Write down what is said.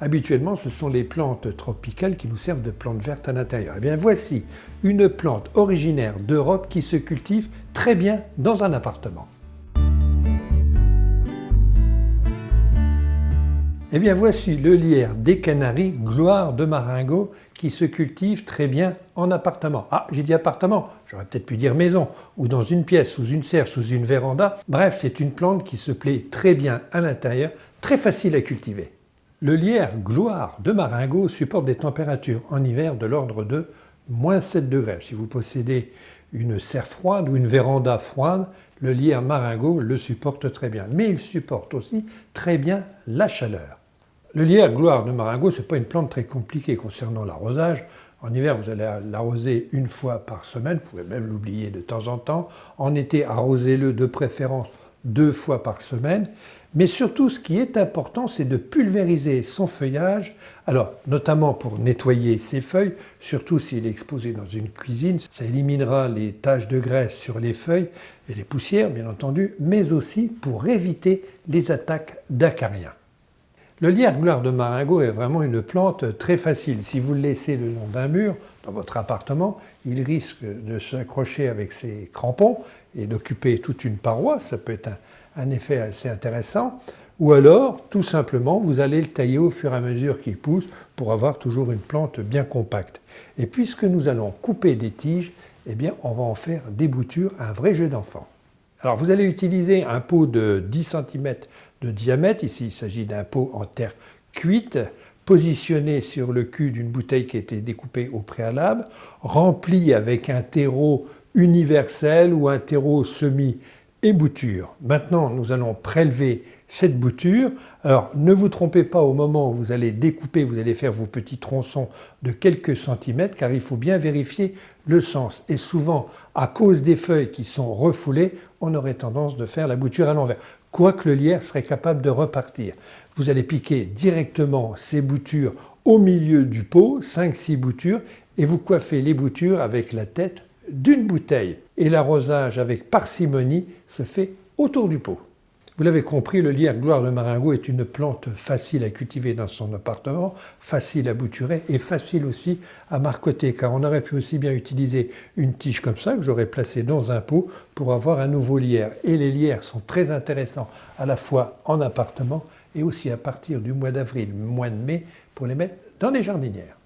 Habituellement, ce sont les plantes tropicales qui nous servent de plantes vertes à l'intérieur. Eh bien, voici une plante originaire d'Europe qui se cultive très bien dans un appartement. Eh bien, voici le lierre des Canaries, gloire de Marengo, qui se cultive très bien en appartement. Ah, j'ai dit appartement, j'aurais peut-être pu dire maison, ou dans une pièce, sous une serre, sous une véranda. Bref, c'est une plante qui se plaît très bien à l'intérieur, très facile à cultiver. Le lierre gloire de Marengo supporte des températures en hiver de l'ordre de -7 degrés. Si vous possédez une serre froide ou une véranda froide, le lierre Marengo le supporte très bien. Mais il supporte aussi très bien la chaleur. Le lierre gloire de Marengo, ce n'est pas une plante très compliquée concernant l'arrosage. En hiver, vous allez l'arroser une fois par semaine, vous pouvez même l'oublier de temps en temps. En été, arrosez-le de préférence 2 fois par semaine. Mais surtout, ce qui est important, c'est de pulvériser son feuillage. Alors, notamment pour nettoyer ses feuilles, surtout s'il est exposé dans une cuisine, ça éliminera les taches de graisse sur les feuilles et les poussières, bien entendu, mais aussi pour éviter les attaques d'acariens. Le lierre gloire de Marengo est vraiment une plante très facile. Si vous le laissez le long d'un mur dans votre appartement, il risque de s'accrocher avec ses crampons et d'occuper toute une paroi. Ça peut être un effet assez intéressant. Ou alors, tout simplement, vous allez le tailler au fur et à mesure qu'il pousse pour avoir toujours une plante bien compacte. Et puisque nous allons couper des tiges, eh bien, on va en faire des boutures, un vrai jeu d'enfant. Alors, vous allez utiliser un pot de 10 cm de diamètre. Ici, il s'agit d'un pot en terre cuite, positionné sur le cul d'une bouteille qui a été découpée au préalable, rempli avec un terreau universel ou un terreau semi-ébouture. Maintenant, nous allons prélever cette bouture. Alors, ne vous trompez pas au moment où vous allez découper, vous allez faire vos petits tronçons de quelques centimètres, car il faut bien vérifier le sens. Et souvent, à cause des feuilles qui sont refoulées, on aurait tendance de faire la bouture à l'envers. Quoique le lierre serait capable de repartir. Vous allez piquer directement ces boutures au milieu du pot, 5-6 boutures, et vous coiffez les boutures avec la tête d'une bouteille. Et l'arrosage avec parcimonie se fait autour du pot. Vous l'avez compris, le lierre gloire de Marengo est une plante facile à cultiver dans son appartement, facile à bouturer et facile aussi à marcoter, car on aurait pu aussi bien utiliser une tige comme ça, que j'aurais placée dans un pot, pour avoir un nouveau lierre. Et les lierres sont très intéressants à la fois en appartement et aussi à partir du mois d'avril, mois de mai, pour les mettre dans les jardinières.